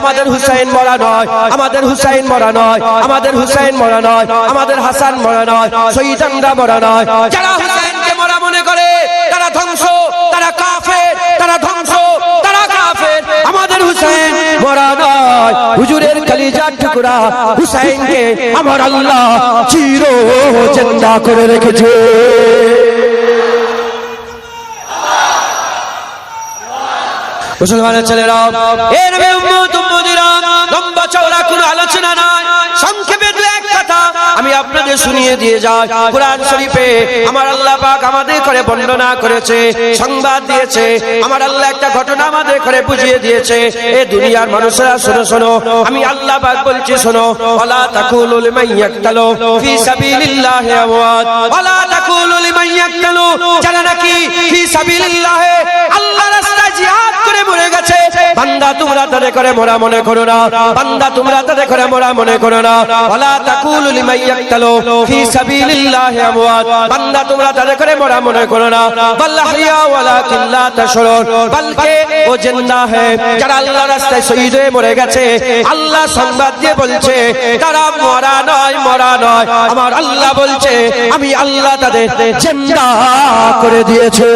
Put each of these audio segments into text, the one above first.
আমাদের হুসাইন মরা নয়, আমাদের হুসাইন মরা নয়, আমাদের হুসাইন মরা নয়, আমাদের হাসান মরা নয়, শহীদানরা মরা নয়। যারা হুসাইনকে মরা মনে করে তারা ধ্বংস, তারা কাফের, তারা ধ্বংস, তারা কাফের। আমাদের হুসাইন মরা নয়, হুজুরের কলিজার টুকরা হুসাইনকে আমার আল্লাহ চির জিন্দা করে রেখেছে। মুসলমানের ছেলেরা, এর উম্মতিরা, লম্বা চওড়া কোনো আলোচনা নয়, সংক্ষেপে দু এক কথা আমি আপনাদের শুনিয়ে দিয়ে যাই। কুরআন শরীফে আমার আল্লাহ পাক আমাদের করে বর্ণনা করেছে, সংবাদ দিয়েছে। আমার আল্লাহ একটা ঘটনা আমাদের করে বুঝিয়ে দিয়েছে। এই দুনিয়ার মানুষেরা শোনো শোনো, আমি আল্লাহ পাক বলছি শোনো, ওয়ালা তাকুলু লিমান ইয়াকতালু ফি সাবিলিল্লাহি আমওয়াত, ওয়ালা তাকুলু লিমান ইয়াকতালু, যারা নাকি ফি সাবিলিল্লাহি আল্লাহর রাস্তায় জিহাদ করে মরে গেছে, বান্দা তোমরা তাদের করে মরা মনে করো না, বান্দা তোমরা তাদের করে মরা মনে করো না। ওয়ালা তাকুলু লিমান ইয়াকতালু ফি সাবিলিল্লাহি আমওয়াত, বান্দা তোমরা তাদের করে মরা মনে করো না। বাল আহইয়া ওয়ালাকিন লা তাশউরুন, বলকে ও জিন্দা है। যারা আল্লাহর রাস্তায় শহীদ হয়ে মরে গেছে, আল্লাহ সংবাদ দিয়ে বলছে তারা মরা নয়, মরা নয়। আমার আল্লাহ বলছে আমি আল্লাহ তাদের জিন্দা করে দিয়েছে।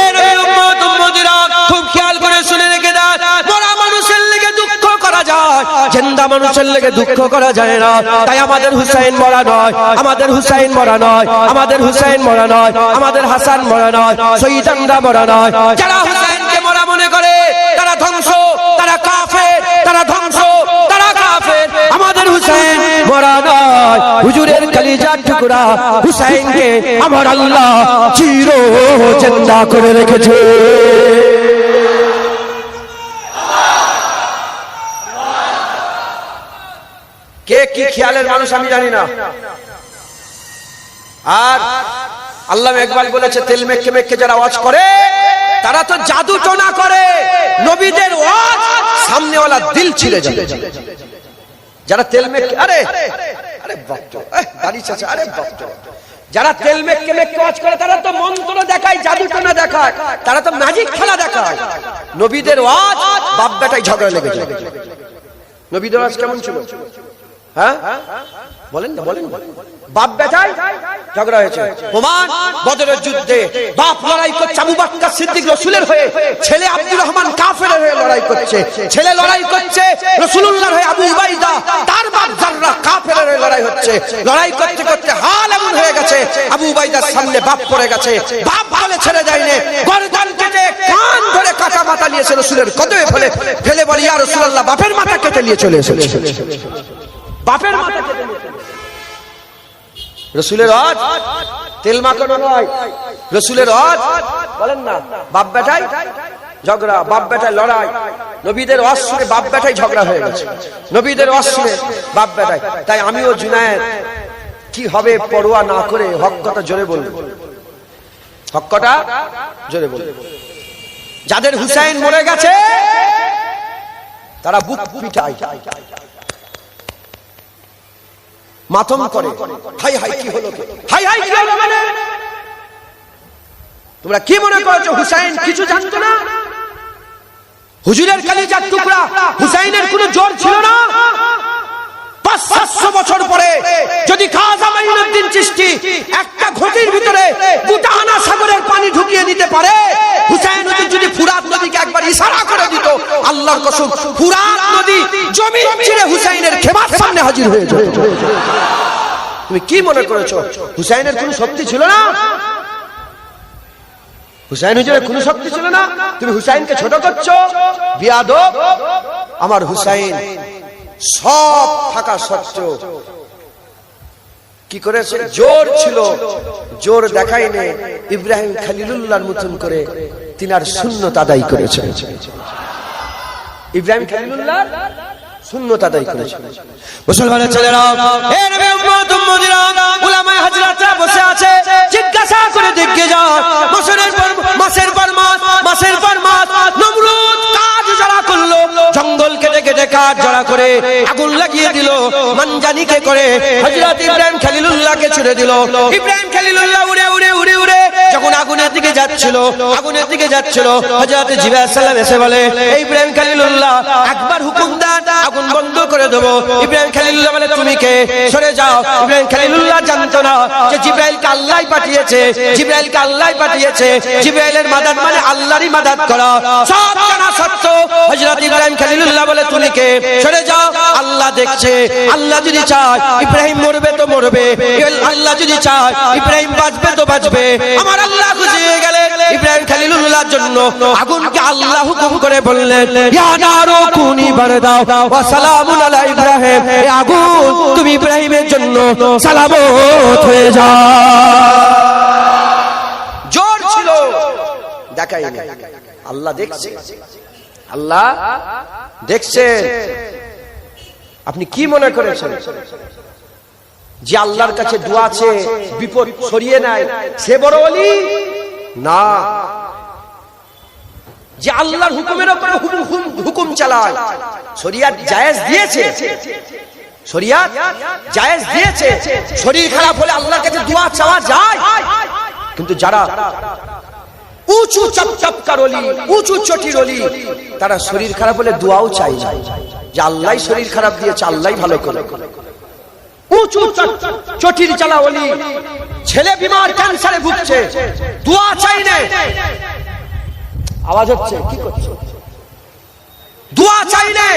এর উম্মতিরা খুব খেয়াল করে শুনে রেখে দাও, মরা মানুষের লেগে দুঃখ করা যায়, জিন্দা মানুষের লেগে দুঃখ করা যায় না। তাই আমাদের হুসাইন মরা নয়, আমাদের হুসাইন মরা নয়, আমাদের হুসাইন মরা নয়, আমাদের হাসান মরা নয়, শহীদানরা মরা নয়। যারা হুসাইনকে মরা মনে করে তারা ধ্বংস, তারা কাফের, তারা ধ্বংস, তারা কাফের। আমাদের হুসাইন মরা নয়, হুজুরের কলিজার টুকরা হুসাইনকে আমার আল্লাহ চির জিন্দা করে রেখেছে। কে কি খেয়ালের মানুষ আমি জানি না। আর আল্লামা ইকবাল বলেছে তেল মেখে মেখে যারা ওয়াজ করে তারা তো জাদু টোনা করে, নবীদের ওয়াজ সামনেওয়ালা দিল ছিঁড়ে যাবে। যারা তেল মেখে, আরে আরে ভক্ত, দাড়ি চাচা, আরে ভক্ত, যারা তেল মেখে মেখে ওয়াজ করে তারা তো মন্ত্র দেখায়, জাদু টোনা দেখায়, তারা তো ম্যাজিক খেলা দেখায়। নবীদের ওয়াজ বাপ বেটায় ঝগড়া লেগে যায়। নবীদের ওয়াজ কেমন ছিল? হ্যাঁ বলেন না, বলেন। বাপ বেটায় ঝগড়া হয়েছে। প্রমাণ বদরের যুদ্ধে বাপ লড়াই করছে আবু বকর সিদ্দিক রাসূলের হয়ে, ছেলে আব্দুর রহমান কাফেরের হয়ে লড়াই করছে, ছেলে লড়াই করছে রাসূলুল্লাহর হয়ে আবু উবাইদা, তার বাপ জাররা কাফেরের হয়ে লড়াই হচ্ছে। লড়াই করতে করতে হাল এমন হয়ে গেছে আবু উবাইদার সামনে বাপ পড়ে গেছে, বাপ বলে ছেড়ে দেয়নি, গর্দান কেটে কান ধরে কাটা মাথা নিয়েছে রাসূলের কদমে ফেলে ফেলে বলে ইয়া রাসূলুল্লাহ বাপের মাথা কেটে নিয়ে চলে এসেছে। বাপের মাথা কেটে নিয়ে রসুলের ওয়াজ তেল মাখানো নয়, রসুলের ওয়াজ বলেন না বাপ বেটাই ঝগড়া, বাপ বেটাই লড়াই। নবীদের ওয়াজ শুনে বাপ বেটাই ঝগড়া হয়ে গেছে, নবীদের ওয়াজ শুনে বাপ বেটাই। তাই আমিও জুনায়েদ কি হবে পরোয়া না করে হক কথা জোরে বলবো, হক কথা জোরে বলবো। যাদের হুসাইন মরে গেছে তারা বুক পিটায়, মাতম করে, হাই হাই কি হলো, হাই হাই কি হলো। মানে তোমরা কি মনে করছো হুসাইন কিছু জানতো না? হুজুরের কলিজার টুকরা হুসাইনের কোনো জোর ছিল না? 500 বছর পরে যদি খাজা মাইনুদ্দিন চিশতি একটা ঘটির ভিতরে গোটা আনা সাগরের পানি ঢুকিয়ে দিতে পারে, হুসাইন যদি ফুরাত নদীকে একবার ইশারা করে দিত, আল্লাহর কসম ফুরাত নদী জমিন ছিঁড়ে হুসাইনের খেমার সামনে হাজির হয়ে যেত। তুমি কি মনে করেছো হুসাইনের কোনো শক্তি ছিল না? হুসাইন হুজুরের কোনো শক্তি ছিল না? তুমি হুসাইনকে ছোট করছো, বিয়াদব। আমার হুসাইন সব থাকা সত্ত্বেও কি করেছে? জোর ছিল, জোর দেখায়নি, ইব্রাহিম খলিলুল্লাহর মতন করে তিনার সুন্নত আদায় করেছে। ইব্রাহিম খলিলুল্লাহ সুন্নত আদায় করেছে। মুসলমানের ছেলেরা, হে নবী উম্মত উম্মতিরা, উলামায়ে হাজরাতরা বসে আছে, জিজ্ঞাসা করে দেখে যাও মাসের পর মাস নমরুদ কাজ যারা করলো, জঙ্গল কেটে কেটে কাঠ জড়া করে আগুন লাগিয়ে দিল, মানজানিকে করে হযরত ইব্রাহিম খলিলুল্লাহকে ছুড়ে দিল। ইব্রাহিম খলিলুল্লাহ উড়ে উড়ে উড়ে উড়ে যখন আগুনের দিকে যাচ্ছিল হযরত জিবরাইল সাল্লাম এসে বলে ইব্রাহিম খলিলুল্লাহ একবার হুকুম দেন আগুন বন্ধ করে দেব। ইব্রাহিম খলিলুল্লাহ বলে তুমি কে, সরে যাও। ইব্রাহিম খলিলুল্লাহ জানতো না যে জিবরাইলকে আল্লাহই পাঠিয়েছে। জিবরাইলের মাদাদ মানে আল্লাহরই মাদাদ করা। সব জানা সত্ত্বেও হযরত ইব্রাহিম খলিলুল্লাহ বলে তুমি কে, সরে যাও। আল্লাহ দেখছে, আল্লাহ যদি চায় ইব্রাহিম মরবে তো মরবে, আল্লাহ যদি চায় ইব্রাহিম বাঁচবে তো বাঁচবে। আমার আল্লাহ খুশি হয়ে গেলেন ইব্রাহিম খলিলুল্লাহর জন্য আগুনকে আল্লাহ হুকুম করে বললেন ইয়া নারু কুনি বারদাও ওয়া সালামুন আলা ইব্রাহিম, এই আগুন তুমি ইব্রাহিমের জন্য সালামত হয়ে যাও। জোর ছিল, দেখায়নি। আল্লাহ দেখছে। আপনি কি মনে করেছেন যে আল্লাহর কাছে দোয়া আছে বিপদ সরিয়ে নেয় সে বড় ওলি? না, যে আল্লাহর হুকুমের উপরে হুকুম চালায়। শরিয়াত জায়েজ দিয়েছে, শরীর খারাপ হলে আল্লাহর কাছে দোয়া চাওয়া যায়। কিন্তু যারা উঁচু চপচপকার ওলি, উঁচু চটির ওলি, তারা শরীর খারাপ হলে দোয়াও চাই না যে আল্লাহই শরীর খারাপ দিয়েছে, আল্লাহই ভালো করে। উঁচু চটির চালা ওলি, ছেলে বিমার ক্যান্সারে ভুগছে, দোয়া চাই না। আওয়াজ হচ্ছে, কি করছে? দোয়া চাই না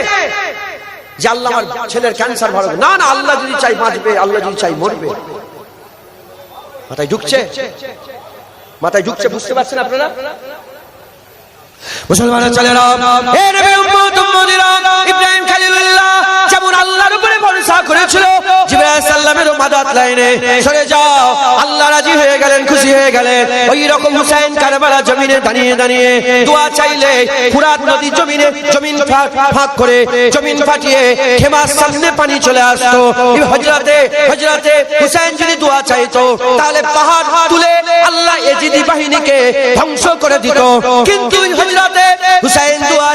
যে আল্লাহ আমার ছেলের ক্যান্সার ভালো। না, আল্লাহ যদি চাই বাঁচবে, আল্লাহ যদি চাই মরবে। মাথায় ঢুকছে, বুঝতে পারছেন আপনারা? মুসলমানের ছেলেরা, হে নবী উম্মত উম্মতিরা, ইব্রাহিম খলিলুল্লাহ যেমন আল্লাহর উপরে ভরসা করেছিল, জিবরাইল সাল্লামেরও মাদাত লাইনে সরে যাও। আল্লাহ রাজি হয়ে গেলেন, খুশি হয়ে গেলেন। ওই রকম হুসাইন কারবালা জমিনে দাঁড়িয়ে দোয়া চাইলে ফুরাত নদী জমিন ফাঁক করে জমিন ফাটিয়ে খেমার সামনে পানি চলে আসতো। হযরতে হুসাইন যদি দোয়া চাইতো তাহলে পাহাড় তুলে আল্লাহ এজিদি বাহিনীকে ধ্বংস করে দিত। কিন্তু হযরতে হুসাইন দোয়া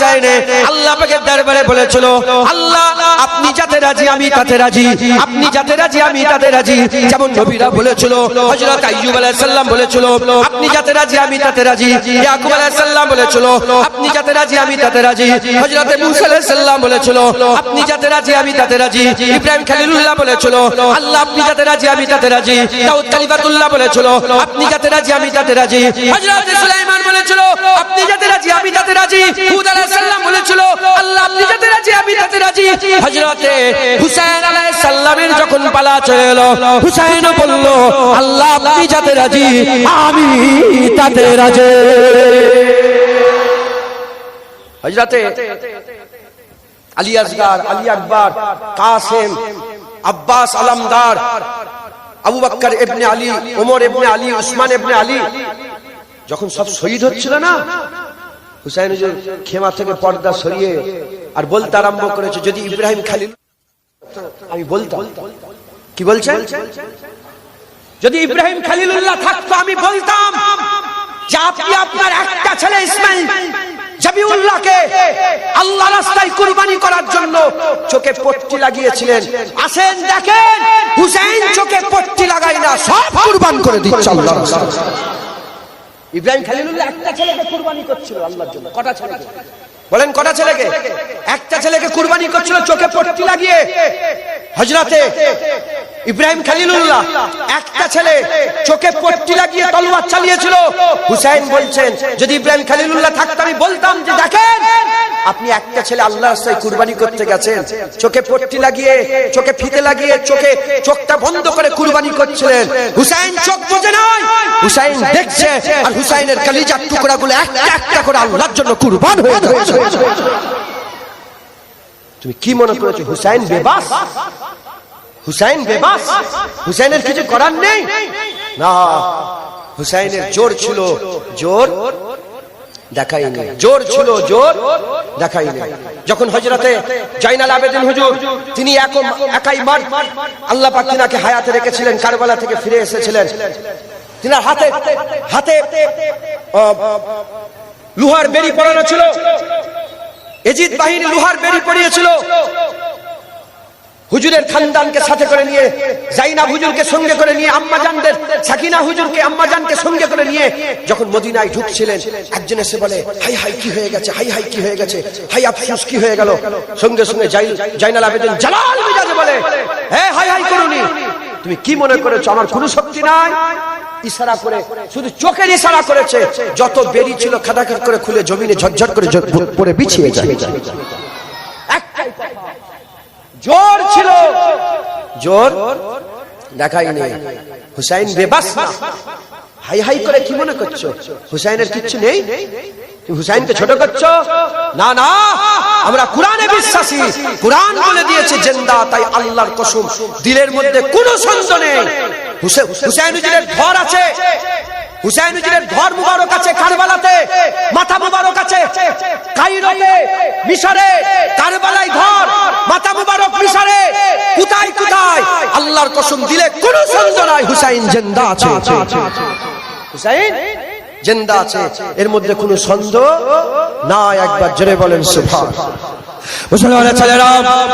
চায় না। আল্লাহ পাকের দরবারে বলেছিল আল্লাহ আপনি যাতে রাজি আমি তাতে রাজি, আপনি যাতে রাজি আমি তাতে রাজি। যেমন নবীরা বলেছিল, হযরত আইয়ুব আলাইহিস সালাম বলেছিল আপনি যাতে রাজি আমি তাতে রাজি। ইয়াকুব আলাইহিস সালাম বলেছিল আপনি যাতে রাজি আমি তাতে রাজি। হযরত মূসা আলাইহিস সালাম বলেছিল আপনি যাতে রাজি আমি তাতে রাজি। ইব্রাহিম খলিলুল্লাহ বলেছিল আল্লাহ আপনি যাতে রাজি আমি তাতে রাজি। দাউদ কালিমাতুল্লাহ বলেছিল আপনি যাতে রাজি আমি তাতে রাজি। হযরত সুলাইমান বলেছিল আপনি যাতে রাজি আমি তাতে রাজি। হুদ আলাইহিস সালাম বলেছিল আল্লাহ আপনি যাতে রাজি আমি তাতে রাজি। হযরতে হুসাইন আলাইহিস সালামের যখন পালা চলে এলো, হুসাইনও বলল আল্লাহ আপনি যাতে রাজি আমি তাতে রাজি। হযরতে আলী আসগার, আলী আকবর, কাসেম, আব্বাস আলমদার, আবু বকর ইবনে আলী, ওমর ইবনে আলী, উসমান ইবনে আলী যখন সব শহীদ হচ্ছিল না, হুসাইন হুজুর খেমা থেকে পর্দা সরিয়ে আর বলতে আরম্ভ করেছে যদি ইব্রাহিম খলিল আমি বলতাম। কি বলছেন? যদি ইব্রাহিম খলিলুল্লাহ থাকতো আমি বলতাম যে আপনি আপনার একটা ছেলে ইসমাইল জাবিউল্লাহকে আল্লাহ রাস্তায় কুরবানি করার জন্য চোখে পট্টি লাগিয়েছিলেন। আসেন দেখেন হুসাইন চোখে পট্টি লাগায় না, সব কুরবান করে দিচ্ছে আল্লাহ রাস্তায়। ইব্রাহিম খলিলুল্লাহ একটা ছেলেকে কুরবানি করছিল আল্লাহর জন্য। কটা ছেলেকে বলেন? কটা ছেলেকে? একটা ছেলেকে কুরবানি করছিল চোখে পট্টি লাগিয়ে। হযরতে ইব্রাহিম খলিলুল্লাহ একটা ছেলে চোখে পট্টি লাগিয়ে তলোয়ার চালিয়েছিল। হুসাইন বলছেন যদি ইব্রাহিম খলিলুল্লাহ থাকতো আমি বলতাম যে দেখেন আপনি একটা ছেলে আল্লাহর রাস্তায় কুরবানি করতে গেছেন, চোখে পট্টি লাগিয়ে, চোখে ফিতে লাগিয়ে, চোখটা বন্ধ করে কুরবানি করছিলেন। হুসাইন চোখ বোঝে নাই, হুসাইন দেখছে আর হুসাইনের কলিজার টুকরাগুলো একটা একটা করে আল্লাহর জন্য কুরবান হয়ে গেছে। তুমি কি মনে করেছো হুসাইন বেবাস? হুসাইন বেবাস, হুসাইনের কিছু করার নেই না। হুসাইনের জোর ছিল, জোর দেখায়নি, জোর ছিল, জোর দেখায়নি। যখন হযরতে জাইনাল আবেদিন হুজুর তিনি একাই মার আল্লাহ পাক তিনাকে হায়াতে রেখেছিলেন, কারবালা থেকে ফিরে এসেছিলেন, তিনার হাতে হাতে লোহার বেড়ি পরানো ছিল। এজিদ বাহিনী লোহার বেড়ি পরিয়েছিল। হুজুরের খানদানকে সাথে করে নিয়ে, জাইনাব হুজুরকে সঙ্গে করে নিয়ে, আম্মাজানদের সাকিনা হুজুরকে আম্মাজানকে সঙ্গে করে নিয়ে যখন মদিনায় ঢুকছিলেন, একজন এসে বলে, হাই হাই কি হয়ে গেছে, হাই হাই কি হয়ে গেছে, হাই আফসোস কি হয়ে গেল। সঙ্গে সঙ্গে জাইনাল আবেদিন জালাল মিজাজে বলে, হে হাই হাই করুনি, তুমি কি মনে করেছো আমার কোনো শক্তি নাই? ইশারা করে, শুধু চোখের ইশারা করেছে, যত বেরি ছিল খাদাখাদ করে খুলে জমিনে ঝটঝট করে পড়ে বিছিয়ে যায়। জোর ছিল, জোর দেখাইনি। হুসাইন বেবাস না। হাই হাই করে কি মনে করছো হুসাইনের কিচ্ছু নেই? তুমি হুসাইনকে ছোট করছো? না না, আমরা কোরআনে বিশ্বাসী। কোরআন বলে দিয়েছে জিন্দা, তাই আল্লাহর কসম দিলের মধ্যে কোনো সন্দেহ নেই। হুসাইন হুজুরের ঘর আছে, হুসাইন হুজুরের ঘর মুবারক আছে কারবালাতে, মাথা মুবারক আছে কায়রোতে, মিশরে, কারবালায় ঘর, মাথা মুবারক মিশরে, কোথায় কোথায় আল্লাহর কসম দিলে কোনো সন্দেহ নাই হুসাইন জিন্দা আছে। হুসাইন জিন্দা আছে, এর মধ্যে কোনো সন্দেহ নাই। একবার জোরে বলেন সুবহানাল্লাহ। মুসলমানের ছেলেরা,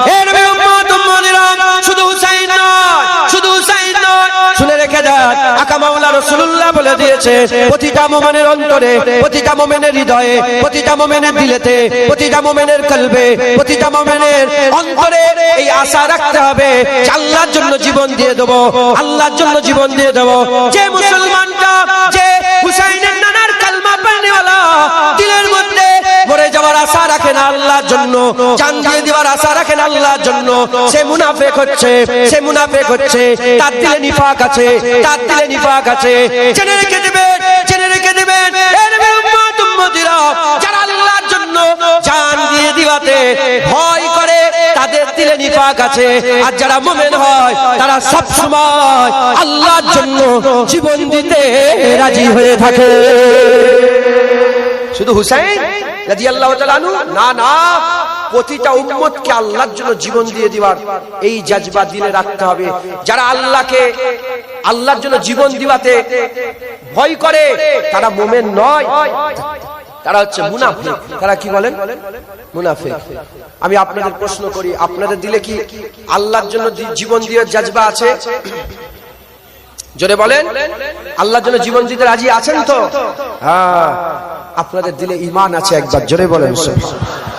হে নবী উম্মত উম্মতিরা, শুধু হুসাইন নয়, শুধু হুসাইন নয়, শুনে রেখে যান, আকা মাওলা রাসূলুল্লাহ বলে দিয়েছে, প্রতিটা মুমিনের অন্তরে, প্রতিটা মুমিনের হৃদয়ে, প্রতিটা মুমিনের দিলেতে, প্রতিটা মুমিনের কলবে, প্রতিটা মুমিনের অন্তরে এই আশা রাখতে হবে যে আল্লাহর জন্য জীবন দিয়ে দেব, আল্লাহর জন্য জীবন দিয়ে দেব। যে মুসলমানটা, যে হুসাইনের নানার কালমা পড়নেওয়ালা, দিলের মধ্যে মরে যাওয়ার আশা রাখে না আল্লাহর জন্য, জান দিয়ে দেওয়ার আশা রাখে না আল্লাহর জন্য, সে মুনাফিক হচ্ছে, সে মুনাফিক হচ্ছে, তার দিলে নিফাক আছে, তার দিলে নিফাক আছে। জেনে রেখে দিবেন, জেনে রেখে দিবেন, হে নবী উম্মত উম্মতিরা, যারা আল্লাহর জন্য জান দিয়ে দিওয়াতে ভয় করে, তাদের দিলে নিফাক আছে। আর যারা মুমিন হয়, তারা সব সময় আল্লাহর জন্য জীবন দিতে রাজি হয়ে থাকে। শুধু হুসাইন রাদিয়াল্লাহু তাআলা আনহু না, না, প্রতিটা উম্মতকে আল্লাহর জন্য জীবন দিয়ে দিবার এই জজবা দিলে রাখতে হবে। যারা আল্লাহকে, আল্লাহর জন্য জীবন দিবাতে ভয় করে, তারা মুমিন নয়, তারা হচ্ছে মুনাফিক। তারা কি বলেন? মুনাফিক। আমি আপনাদের প্রশ্ন করি, আপনাদের দিলে কি আল্লাহর জন্য জীবন দিয়ে জজবা আছে? জোরে বলেন, আল্লাহর জন্য জীবন দিতে রাজি আছেন তো? হ্যাঁ, আপনাদের দিলে ঈমান আছে। একবার জোরে বলেন সুবহানাল্লাহ।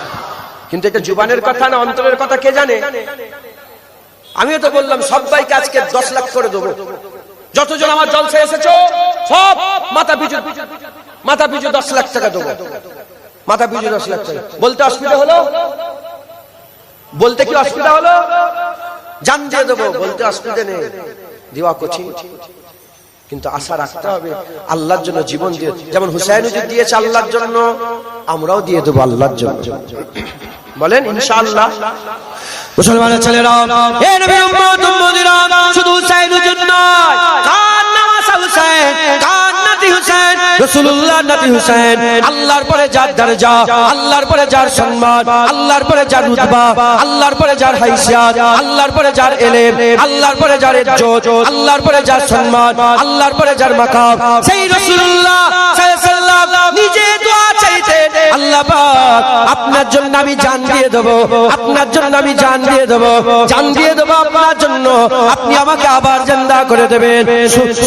কিন্তু এটা জুবানের কথা না অন্তরের কথা কে জানে? আমিও তো বললাম সবাইকে আজকে 10 লাখ করে দেবো। যতজন আমার জলসা এসেছো সব মাথা পিছু 10 লাখ টাকা দেবো, মাথা পিছু 10 লাখ টাকা। বলতে অসুবিধা হলো? বলতে কি অসুবিধা হলো? জান দিয়ে দেবো, বলতে অসুবিধা নেই, দেওয়া কঠিন, কিন্তু আশা রাখতে হবে আল্লাহর জন্য জীবন দিয়ে। যেমন হুসাইন হুজুর দিয়েছে আল্লাহর জন্য, আমরাও দিয়ে দেবো আল্লাহর জন্য। বলেন ইনশাআল্লাহ। মুসলমানের ছেলেরা, হে নবী উম্মত উম্মতিরা, শুধু হুসাইন হুজুর নয়, কার নাম আছে হুসাইন, কার নাতি হুসাইন, রাসূলুল্লাহ নাতি হুসাইন। আল্লাহর পরে যার দরজা, আল্লাহর পরে যার সম্মান, আল্লাহর পরে যার রুতবা, আল্লাহর পরে যার হাইসিয়াত, আল্লাহর পরে যার ইলম, আল্লাহর পরে যার ইজ্জত, আল্লাহর পরে যার সম্মান, আল্লাহর পরে যার মাকাম, সেই রাসূলুল্লাহ সাল্লাল্লাহু আলাইহি ওয়াসাল্লাম নিজে দোয়া চাইতেন, আল্লাহ পাক আপনার জন্য আমি জান দিয়ে দেব, আপনার জন্য আমি জান দিয়ে দেব, জান দিয়ে দেব আপনার জন্য, আপনি আমাকে আবার জিন্দা করে দেবেন।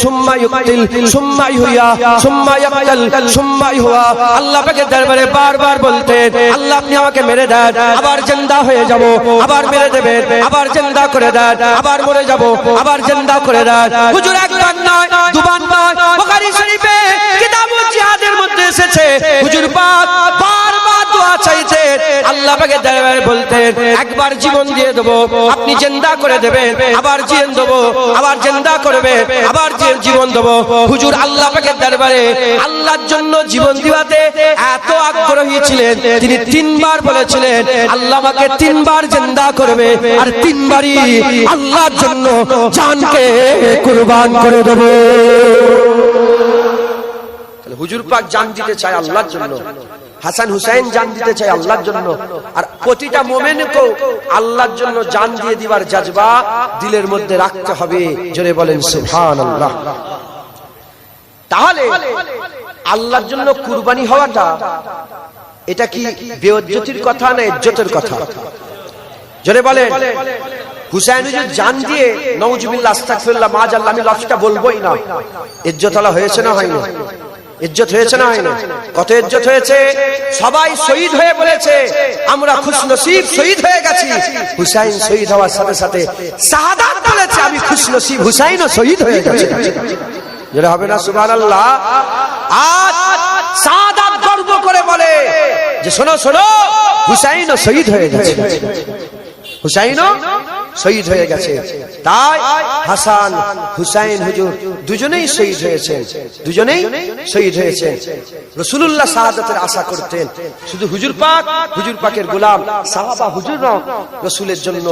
সুম্মা ইউকতিল সুম্মা ইহুয়া সুম্মা ইয়াকতাল সুম্মা ইহুয়া। আল্লাহ পাকের দরবারে বারবার বলতেন, আল্লাহ আপনি আমাকে মেরে দেন, আবার জিন্দা হয়ে যাব, আবার মেরে দেবেন, আবার জিন্দা করে দেন, আবার মরে যাব, আবার জিন্দা করে দেন। হুজুর একবার নয়, দুবার নয়, বুখারী শরীফে কিতাবুল জিহাদের মধ্যে এসেছে, হুজুর পাক বারবার দোয়া চাইতেন, আল্লাহ পাকের দরবারে বলতেন, একবার জীবন দিয়ে দেব, আপনি জিন্দা করে দেবেন, আবার জীবন দেব, আবার জিন্দা করবেন, আবার জীবন দেব। হুজুর আল্লাহ পাকের দরবারে আল্লাহর জন্য জীবন দিবাতে এত আগ্রহী ছিলেন, তিনি 3 বার বলেছিলেন আল্লাহ আমাকে 3 বার জিন্দা করবে, আর 3 বারই আল্লাহর জন্য জানকে কুরবান করে দেব। হুজুর পাক জান দিতে চায় আল্লাহর জন্য, হাসান হুসাইন জান দিতে চায় আল্লাহর জন্য, আর প্রতিটা মুমিনকে আল্লাহর জন্য জান দিয়ে দিবার জজবা দিলের মধ্যে রাখতে হবে। জোরে বলেন সুবহানাল্লাহ। তাহলে আল্লাহর জন্য কুরবানি হওয়াটা এটা কি বেইজ্জতির কথা না ইজ্জতের কথা? জোরে বলেন। হুসাইন হুজুর জান দিয়ে নাউজুবিল্লাহ আস্তাগফিরুল্লাহ মাআজাল্লাহ আমি লফজটা বলবোই না। ইজ্জত আলা হয়েছে না হয়নি? ইজ্জত হয়েছে না হয়নি? কত ইজ্জত হয়েছে। সবাই শহীদ হয়ে বলেছে আমরা খুশনসিব শহীদ হয়ে গেছি। হুসাইন শহীদ হওয়ার সাথে সাথে শাহাদাত বলেছে আমি খুশনসিব হুসাইনও শহীদ হয়ে গেছে। যেটা হবে না সুবহানাল্লাহ। আজ শাহাদাত গর্ব করে বলে যে শোনো শোনো হুসাইনও শহীদ হয়ে গেছে, হুসাইনও শহীদ হয়ে গেছে। তাই হাসান হুসাইন হুজুর দুজনেই শহীদ হয়েছেন, দুজনেই শহীদ হয়েছেন। রাসূলুল্লাহ শাহাদাতের আশা করতেন। শুধু হুজুর পাকের গোলাম সাহাবা হুজুররা রাসূলের জন্য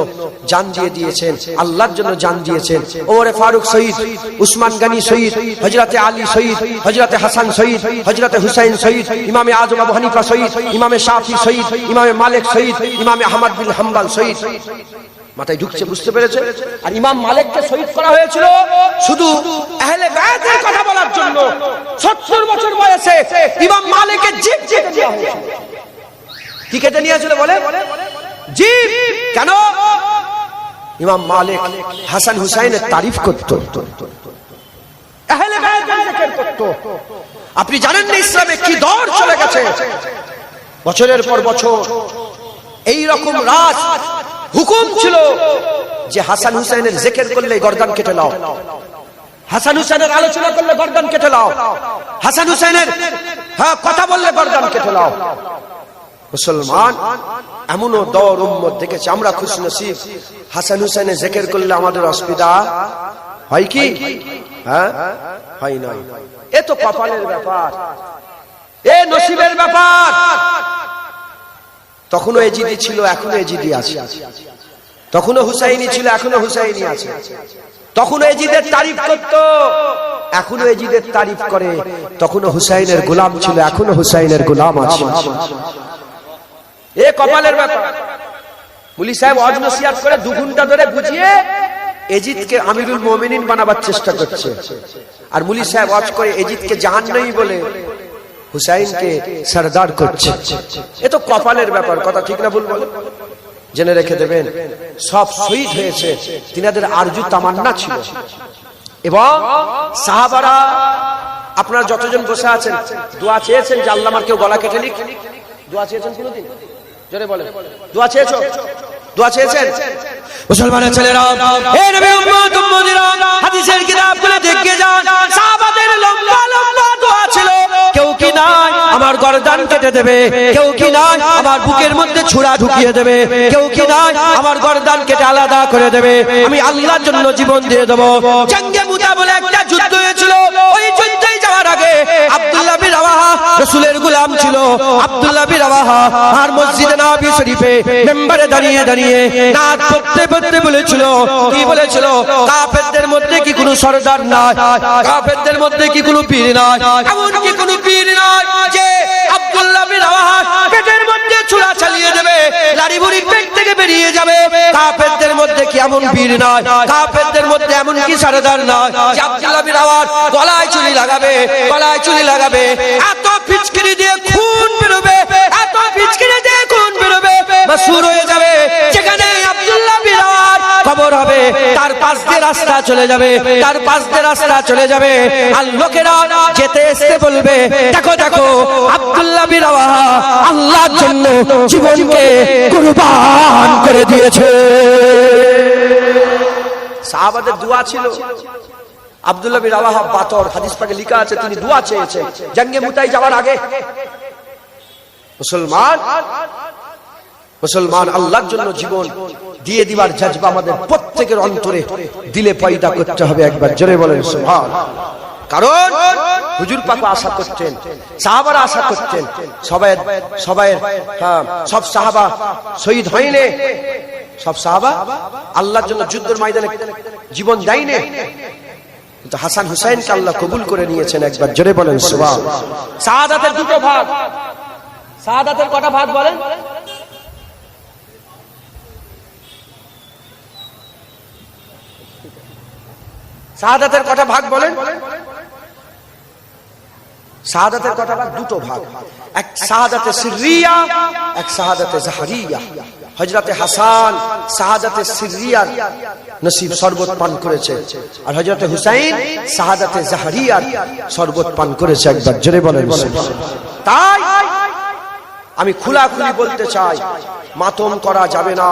জান দিয়ে দিয়েছেন, আল্লাহর জন্য জান দিয়েছেন। ওমরে ফারুক শহীদ, উসমান গনি শহীদ, হযরতে আলী শহীদ, হযরতে হাসান শহীদ, হযরতে হুসাইন শহীদ, ইমামে আযম আবু হানিফা শহীদ, ইমামে শাফি শহীদ, ইমামে মালিক শহীদ, ইমামে আহমদ বিন হাম্বল শহীদ। মাথায় ঢুকছে, বুঝতে পেরেছে? আর ইমাম মালিককে শহীদ করা হয়েছিল শুধু আহলে বায়তের কথা বলার জন্য। 70 বছর বয়সে ইমাম মালিকের জিভ কেটে নেওয়া হয়েছিল। কি কেটে নিয়েছিল বলে? জিভ। কেন? ইমাম মালিক হাসান হুসাইনের তারিফ করত, আহলে বায়তের জিকির করত। আপনি জানেন না ইসলামে কি দৌর চলে গেছে? বছরের পর বছর এই রকম রাজ হুকুম ছিল যে হাসান হুসাইনের জিকির করলে গর্দান কেটে নাও, হাসান হুসাইনের আলোচনা করলে গর্দান কেটে নাও, হাসান হুসাইনের কথা বললে গর্দান কেটে নাও। মুসলমান এমনও দৌর উম্মত দেখেছে। আমরা খুশনসিব, হাসান হুসাইনের জিকির করলে আমাদের অসুবিধা হয় কি? হয় না। এ তো কপালের ব্যাপার, এ নসিবের ব্যাপার। তখনও এজিদি ছিল, এখনো এজিদি আছে। তখনও হুসাইনি ছিল, এখনো হুসাইনি আছে। তখনও এজিদের তারিফ করত, এখনো এজিদের তারিফ করে। তখনও হুসাইনের গোলাম ছিল, এখনো হুসাইনের গোলাম আছে। এ কপালের ব্যাপার। মুলি সাহেব ওয়াজ নসিহত করে 2 ঘন্টা ধরে বুঝিয়ে এজিদকে আমিরুল মুমিনিন বানাবার চেষ্টা করছে। আর মুলি সাহেব ওয়াজ করে এজিদকে জাহান্নামী বলে হুসাইনকে সরদার করছে। এ তো কপালের ব্যাপার। কথা ঠিক না ভুল বলে? জেনে রেখে দেবেন, সব শহীদ হয়েছে, তিনাদের আরজু তামান্না ছিল। এবং সাহাবারা, আপনারা যতজন বসে আছেন দোয়া চেয়েছেন যে আল্লাহ আমার কেউ গলা কেটে লিখ? দোয়া চেয়েছেন কোনদিন? জোরে বলেন, দোয়া চেয়েছো? দোয়া চেয়েছেন? মুসলমানের ছেলেরা, হে নবী উম্মত উম্মতিরা, হাদিসের কিতাবগুলো দেখে যান। সাহাবাদের লম্বা লম্বা দোয়া ছিল। কেউ কি নাই আমার গর্দান কেটে দেবে, কেউ কি নাই আমার বুকের মধ্যে ছুরা ঢুকিয়ে দেবে, কেউ কি নাই আমার গর্দান কেটে আলাদা করে দেবে, আমি আল্লাহর জন্য জীবন দিয়ে দেব। জঙ্গে মুতা বলে একটা যুদ্ধ হয়েছিল। ওই যুদ্ধে যাওয়ার আগে আব্দুল্লাহ বিন রাওয়াহা রাসূলের গোলাম ছিল। আব্দুল্লাহ বিন রাওয়াহা আর মসজিদে নববী শরীফে মেম্বারে দাঁড়িয়ে দাঁড়িয়ে নাত পড়তে পড়তে বলেছিল, কি বলেছিল? কাফেরদের মধ্যে কি কোনো সরদার নাই? কাফেরদের মধ্যে কি কোনো পীর নাই? এমন কি কোনো পীর নাই যে আব্দুল্লাহ বিন রাওয়াহা পেটের মধ্যে ছুরা চালিয়ে দেবে, লাড়ি বুড়ি পেট থেকে বেরিয়ে যাবে? কাফেরদের মধ্যে কি এমন পীর নাই? কাফেরদের মধ্যে এমন কি সরদার নাই যে আব্দুল্লাহ বিন রাওয়াহা গলায় চুরি লাগাবে, গলায় চুরি লাগাবে, এত পিচকিরি দিয়ে খুন বেরোবে, এত পিচকিরি দিয়ে খুন বেরোবে, মাসুর হয়ে যাবে। যেখানে আব্দুল্লাহ বিন রাওয়াহার খবর হবে তার পাশ দিয়ে রাস্তা চলে যাবে, তার পাশ দিয়ে রাস্তা চলে যাবে। আর লোকেরা যেতে আসতে বলবে, দেখো দেখো আব্দুল্লাহ বিন রাওয়াহা আল্লাহর জন্য জীবনকে কুরবান করে দিয়েছে। সাহাবাদের দোয়া ছিল। আব্দুল্লাহ বিন রাওয়াহা বাতর, হাদিস পাকে লেখা আছে তিনি দোয়া চেয়েছেন জঙ্গে মুতায় যাওয়ার আগে। মুসলমান আল্লাহর জন্য জীবন দিয়ে দিবার জজবা আমাদের প্রত্যেকের অন্তরে দিলে পয়দা করতে হবে। একবার জোরে বলেন সুবহানাল্লাহ। কারণ হুজুর পাক আশা করতেন, সাহাবারা আশা করতেন, সব সাহাবা শহীদ হয়নি, সব সাহাবা আল্লাহর জন্য যুদ্ধের ময়দানে জীবন দেয়নি, কিন্তু হাসান হুসাইনকে আল্লাহ কবুল করে নিয়েছেন। একবার জোরে বলেন সুবহানাল্লাহ। শাহাদাতের 2টো ভাগ। শাহাদাতের কটা ভাগ বলেন? শাহাদাতের কটা ভাগ বলেন? শাহাদাতের কটা ভাগ? 2টো ভাগ। এক শাহাদাতে সিররিয়া, এক শাহাদাতে জাহরিয়া। হযরতে হাসান শাহাদাতে সিররিয়ার নসিব শরবত পান করেছে, আর হযরতে হুসাইন শাহাদাতে জাহরিয়ার শরবত পান করেছে। একবার জোরে বলেন সুবহানাল্লাহ। তাই আমি খোলাখুলি বলতে চাই, মাতম করা যাবে না।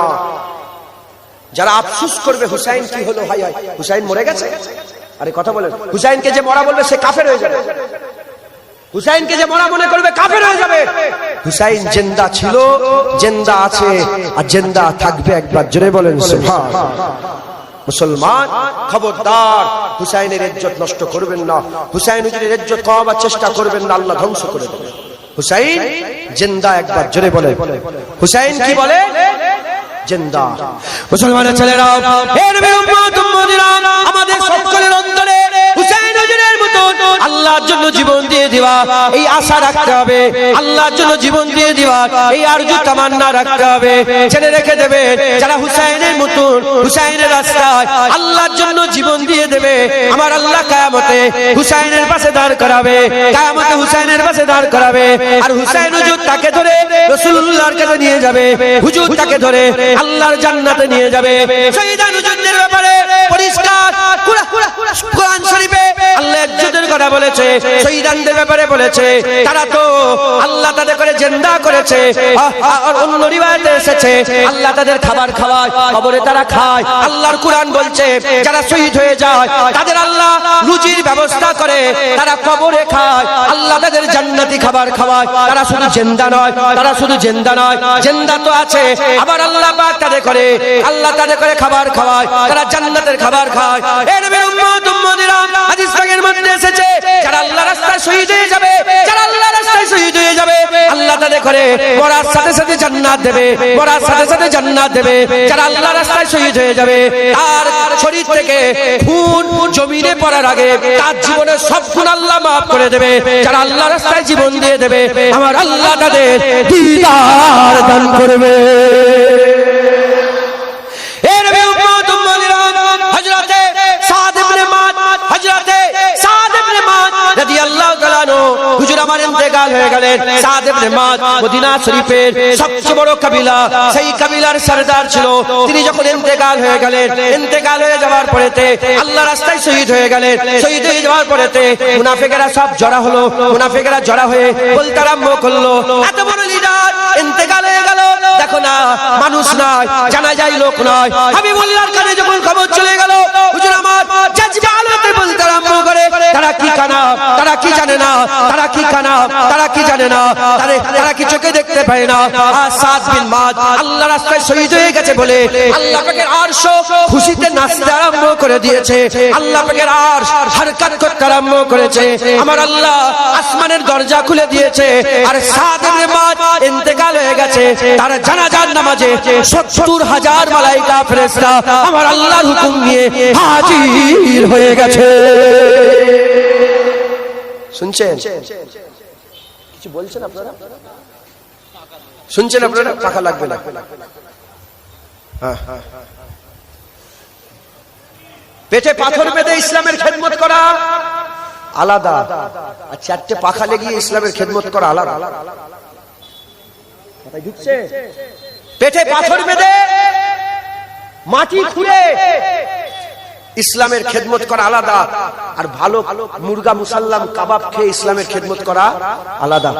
যারা আফসোস করবে হুসাইন কি হলো, ভাই হুসাইন মরে গেছে, আরে কথা বলেন, হুসাইনকে যে মরা বলবে সে কাফের হয়ে যাবে। হুসাইনকে যে মরা মনে করবে কাফের হয়ে যাবে। হুসাইন জিন্দা ছিল, জিন্দা আছে, আর জিন্দা থাকবে। একবার জোরে বলেন সুবহানাল্লাহ। মুসলমান খবরদার হুসাইনের ইজ্জত নষ্ট করবেন না, হুসাইন হুজুরের ইজ্জত কমাবার চেষ্টা করবেন না, আল্লাহ ধ্বংস করে দেবেন। হুসাইন জিন্দা, একবার জোরে বলে। হুসাইন কি বলে? জিন্দা। মুসলমানের ছেলেরা, এর উম্মত উম্মতিরা, আমাদের সকলের অন্তরে হুসাইন হুজুরের মতো আল্লাহর জন্য জীবন দিয়ে দেওয়া এই আশা রাখতে হবে, আল্লাহর জন্য জীবন দিয়ে দেওয়া এই আরজু তামান্না রাখতে হবে। ছেড়ে রেখে দেবে যারা হুসাইনের মতো হুসাইনের রাস্তায় আল্লাহর জন্য জীবন দিয়ে দেবে, আমার আল্লাহ কিয়ামতে হুসাইনের পাশে দাঁড় করাবে, কিয়ামতে হুসাইনের পাশে দাঁড় করাবে। আর হুসাইন হুজুর তাকে ধরে রাসূলুল্লাহর কাছে নিয়ে যাবে, হুজুর তাকে ধরে আল্লাহর জান্নাতে নিয়ে যাবে। শহীদ হুজুরদের ব্যাপারে পরিষ্কার কোরআন শরীফে আল্লাহ ইজ্জতের কথা বলেছে, শহীদদের ব্যাপারে বলেছে তারা তো আল্লাহ তাদের করে জিন্দা করেছে। আর অন্য রিওয়ায়াতে এসেছে আল্লাহ তাদের খাবার খাওয়ায়, কবরে তারা খায়। আল্লাহর কোরআন বলছে যারা শহীদ হয়ে যায় তাদের আল্লাহ রুজির ব্যবস্থা করে, তারা কবরে খায়, আল্লাহ তাদের জান্নাতি খাবার খাওয়ায়। তারা শুধু জিন্দা নয়, তারা শুধু জিন্দা নয়, জিন্দা তো আছে, আবার আল্লাহ পাক তাদের করে, আল্লাহ তাদের করে খাবার খাওয়ায়, তারা জান্নাতের খাবার খায়। এর উম্মত উম্মতিরা, হাদিস পাকের মধ্যে এসেছে যারা আল্লাহর রাস্তায় শহীদ হয়ে যাবে, যারা আল্লাহর রাস্তায় শহীদ হয়ে যাবে আল্লাহ তাদের করে মরার সাথে সাথে জান্নাত দেবে, মরার সাথে সাথে জান্নাত দেবে। যারা আল্লাহর রাস্তায় শহীদ হয়ে যাবে তার শরীর থেকে খুন জমিনে পড়ার আগে তার জীবনের সব গুনাহ আল্লাহ maaf করে দেবে। যারা আল্লাহর রাস্তায় জীবন দিয়ে দেবে আমার আল্লাহ তাদের দিদার দান করবে। এর উম্মত উম্মতিরা, হযরতে সাদ ইবনে মুআয, হযরতে সাদ ইবনে মুআয রাদিয়াল্লাহু তাআলা আনহু হুজুর আমার ইন্তেকাল হয়ে গেলেন। সাদ ইবনে মুআয মদিনা শরীফের সবচেয়ে বড় কবিলা, সেই কবিলার সরদার ছিল। তিনি যখন ইন্তেকাল হয়ে গেলেন, ইন্তেকাল হয়ে যাওয়ার পরেতে আল্লাহর রাস্তায় শহীদ হয়ে গেলেন। শহীদ হয়ে যাওয়ার পরেতে মুনাফিকরা সব জড়া হলো, মুনাফিকরা জড়া হয়ে বলতে আরম্ভ করলো এত বড় লিডার ইন্তেকাল হয়ে গেল, দেখো না মানুষ নয়, জানা যায় লোক নয়। হাবিবুল্লাহর কানে যখন খবর চলে গেল হুজুর আমার জাজবে আলোতে বলতে আরম্ভ করে তারা কি কানা, তারা কি জানে না, তারা কি কানা, তারা কি জানে না, তারা কি চোখে দেখতে পায় না। আর সাদ বিন মুআয আল্লাহর রাস্তায় শহীদ হয়ে গেছে বলে আল্লাহ পাকের আরশ খুশিতে নাচতে আরম্ভ করে দিয়েছে, আল্লাহ পাকের আরশ হারকাত করতে আরম্ভ করেছে। আমার আল্লাহ আসমানের দরজা খুলে দিয়েছে। আর সাদ বিন মুআয ইন্তেকাল হয়ে গেছে, তার জানাজার নামাজে ৭০,০০০ মালায়েকা ফেরেশতা আমার আল্লাহর হুকুম নিয়ে হাজির হয়ে গেছে। শুনছেন? কিছু বলছেন আপনারা? শুনছেন আপনারা? টাকা লাগবে না। হ্যাঁ, পেটে পাথর বেঁধে ইসলামের খেদমত করা আলাদা, আর চারটে পাখা লেগিয়ে ইসলামের খেদমত করা আলাদা। ঢুকছে? পেটে পাথর বেঁধে মাটি খুঁড়ে ইসলামের খেদমত করা আলাদা, আর ভালো মুরগা মুসাল্লাম কাবাব খেয়ে ইসলামের খেদমত করা আলাদা।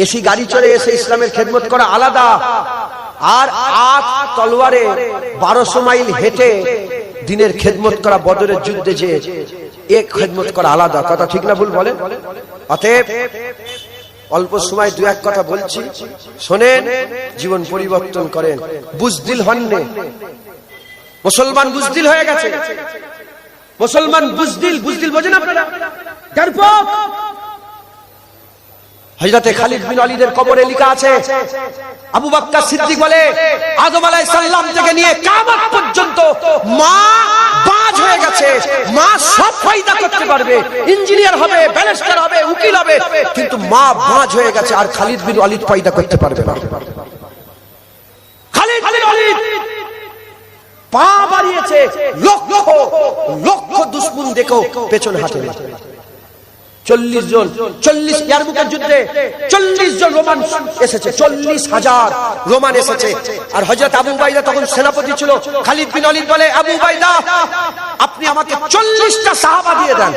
এসি গাড়ি চড়ে এসে ইসলামের খেদমত করা আলাদা, আর ৮ তলোয়ারে ১২০০ মাইল হেঁটে দিনের খেদমত করা, বদরের যুদ্ধে যে এক খেদমত করা আলাদা। কথা ঠিক না ভুল বলেন? অতএব অল্প সময় দু এক কথা বলছি, শোনেন, জীবন পরিবর্তন করেন। বুজদিল হননে, মুসলমান বুজদিল হয়ে গেছে। মুসলমান বুজদিল, বুজদিল বোঝেন আপনারা? ডরপোক। হযরতে খালিদ বিন ওয়ালিদের কবরে লেখা আছে, আবু বকর সিদ্দিক বলে আদম আলাইহিস সালাম থেকে নিয়ে কিয়ামত পর্যন্ত মা বাজ হয়ে গেছে, মা সব ফায়দা করতে পারবে, ইঞ্জিনিয়ার হবে, ব্যারিস্টার হবে, উকিল হবে, কিন্তু মা বাজ হয়ে গেছে, আর খালিদ বিন ওয়ালিদ ফায়দা করতে পারবে না। খালিদ বিন ওয়ালিদ পা বাড়িয়েছে, লক্ষ লক্ষ দুশমন দেখো পেছন হাঁটে। ৪০ জন, ৪০ ইয়ারমুকের যুদ্ধে ৪০ জন রোমান এসেছে, ৪০,০০০ রোমান এসেছে, আর হযরত আবু উবাইদা তখন সেনাপতি ছিল। খালিদ বিন ওয়ালিদ বলে, আবু উবাইদা আপনি আমাকে 40টা সাহাবা দিয়ে দেন।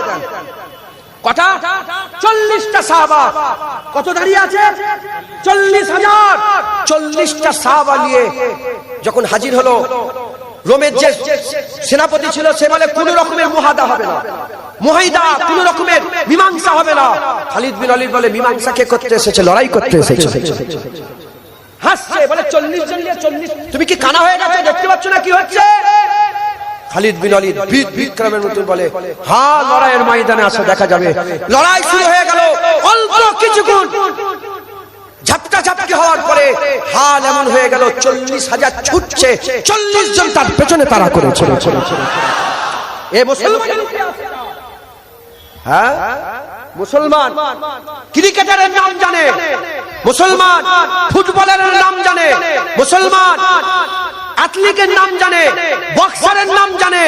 কটা? 40টা সাহাবা। কত দাঁড়িয়ে আছে? 40,000। 40টা সাহাবা নিয়ে যখন হাজির হলো, রোমের যে সেনাপতি ছিল সে বলে কোন রকমের মুহাদা হবে না, মুহাইদা, কোন রকমের মীমাংসা হবে না। খালিদ বিন ওয়ালিদ বলে, মীমাংসা কে করতে এসেছে? লড়াই করতে এসেছে। হাসছে, বলে 40 জন নিয়ে 40। তুমি কি কানা হয়ে গেছে? দেখতে পাচ্ছ না কি হচ্ছে? খালিদ বিন ওয়ালিদ বিক্রমের মতো বলে, হ্যাঁ লড়াইয়ের ময়দানে আসো, দেখা যাবে। লড়াই শুরু হয়ে গেল। অল্প কিছুক্ষণ ঝাপটা ঝাপটি হওয়ার পরে হাল এমন হয়ে গেল 40,000 ছুটছে, 40 জন তার পেছনে তাড়া করেছে। এ মুসলমান, হ্যাঁ মুসলমান ক্রিকেটারের নাম জানে, মুসলমান ফুটবলারের নাম জানে, মুসলমান অ্যাথলিটের নাম জানে, বক্সারের নাম জানে,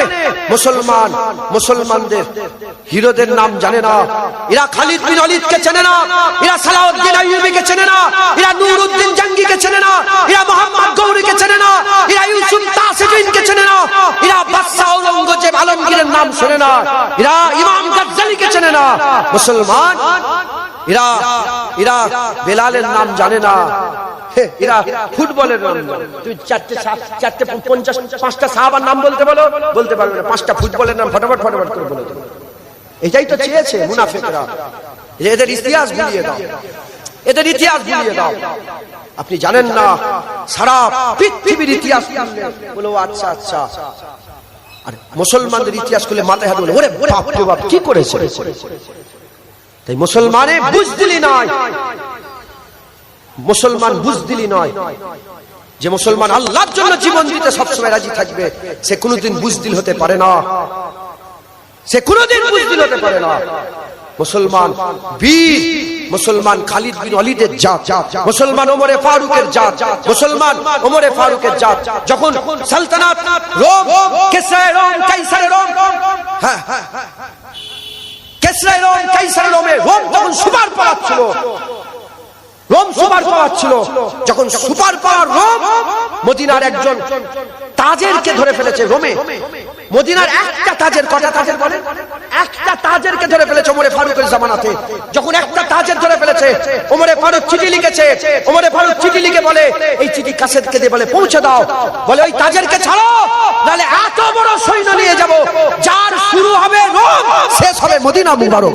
মুসলমান মুসলমানদের হিরোদের নাম জানে না। এরা খালিদ বিন ওয়ালিদকে চেনে না, এরা সালাউদ্দিন আইয়ুবীকে চেনে না, এরা নুরউদ্দিন জঙ্গিকে চেনে না, এরা মোহাম্মদ গৌরীকে চেনে না, এরা ইউসুফ তাসিফিনকে চেনে না, এরা বাদশা আওরঙ্গজেব আলমগীরের নাম শুনে না, এরা ইমাম গাজ্জালিকে চেনে না। মুসলমান এরা এরা বেলালের নাম জানে না, এরা ফুটবলের নাম জানে। তুই চারটে 5টা সাহাবার নাম বলতে বলো, বলতে পারবে না। 5টা ফুটবলের নাম ফটাফট ফটাফট করে বলে দেবে। এটাই তো চেয়েছে মুনাফিকরা, এদের ইতিহাস ভুলিয়ে দাও, এদের ইতিহাস ভুলিয়ে দাও। আপনি জানেন না সারা পৃথিবীর ইতিহাস বলো। আচ্ছা আচ্ছা, আর মুসলমানদের ইতিহাস খুলে মাথায় হাত বলে, ওরে বাপ রে বাপ কি করেছে। তাই মুসলমানে বুঝদিলি নয়, মুসলমান বুঝদিলি নয় যে মুসলমান আল্লাহর জন্য জীবন দিতে সবসময় রাজি থাকবে, সে কোনোদিন বুঝদিল হতে পারে না, সে কোনোদিন বুঝদিল হতে পারে না। মুসলমান বীর, মুসলমান খালিদ বিন ওয়ালিদের জাত, মুসলমান ওমরে ফারুকের জাত, মুসলমান ওমরে ফারুকের জাত। যখন সালতানাত রোম, কিসরা রোম, কাইসার রোম, হ্যাঁ কিসরা রোম, কাইসার রোমে রোম তখন সুপার পাওয়ার ছিল, রোম সুপার পাওয়ার ছিল। যখন সুপার পাওয়ার রোম মদিনার একজন তাজেরকে ধরে ফেলেছে রোমে, মদিনার একটা তাজের, কটা তাজের বলে? একটা তাজেরকে ধরে ফেলেছে ওমরে ফারুকের জামানাতে। যখন একটা তাজের ধরে ফেলেছে, ওমরে ফারুক চিঠি লিখেছে, ওমরে ফারুক চিঠি লিখে বলে, এই চিঠি কাসেদকে দিয়ে বলে পৌঁছে দাও, বলে ওই তাজেরকে ছাড়ো, নাহলে এত বড় সৈন্য নিয়ে যাব, যার শুরু হবে রোম, শেষ হবে মদিনা মুবারক।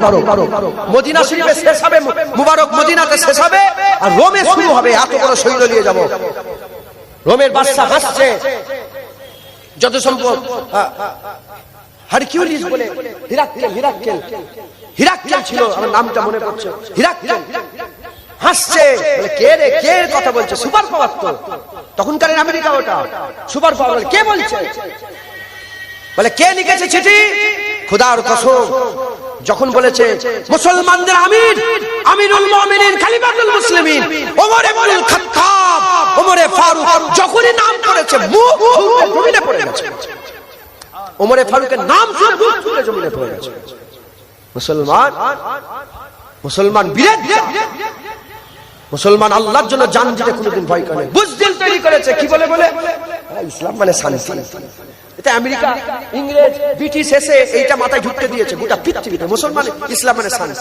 মদিনা শরীফে শেষ হবে মুবারক, মদিনাতে শেষ হবে, আর রোমে শুরু হবে। এত বড় সৈন্য নিয়ে যাব। রোমের বাদশা হাসছে, যত সম্ভব হারকিউলিস বলে, হিরাক্কেল ছিল, আমার নামটা মনে পড়ছে, হিরাক্কেল হাসছে, বলে কে রে, কে কথা বলছে? সুপার পাওয়ার তো তখনকার আমেরিকা, ওটা সুপার পাওয়ার। কে বলছে? বলে কে লিখেছে চিঠি? খোদার কসম, যখন বলেছে মুসলমানদের আমির, আমিরুল মুমিনিন, খলিফাতুল মুসলিমিন ওমর ইবনুল খাত্তাব, ওমরে ফারুক, যখনই নাম করেছে মুখ জমিনে পড়ে গেছে। ওমরে ফারুকের নাম শুনে মুখ তুলে জমিনে পড়ে গেছে। মুসলমান, মুসলমান বীরের, মুসলমান আল্লাহর জন্য জান দিতে কোনোদিন ভয় করে না। বুঝদিল তৈরি করেছে কি বলে বলে, ইসলাম মানে শান্তি। এটা আমেরিকা, ইংরেজ, ব্রিটিশ এসে এইটা মাথায় ঢুকতে দিয়েছে গোটা পৃথিবীতে। মুসলমান ইসলাম মানে শান্তি,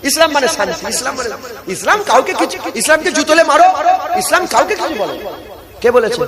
ইসলাম মানে শান্তি, ইসলাম মানে, ইসলাম কাউকে কিছু, ইসলামকে জুতোলে মারো, ইসলাম কাউকে কিছু বলে। কে বলেছে?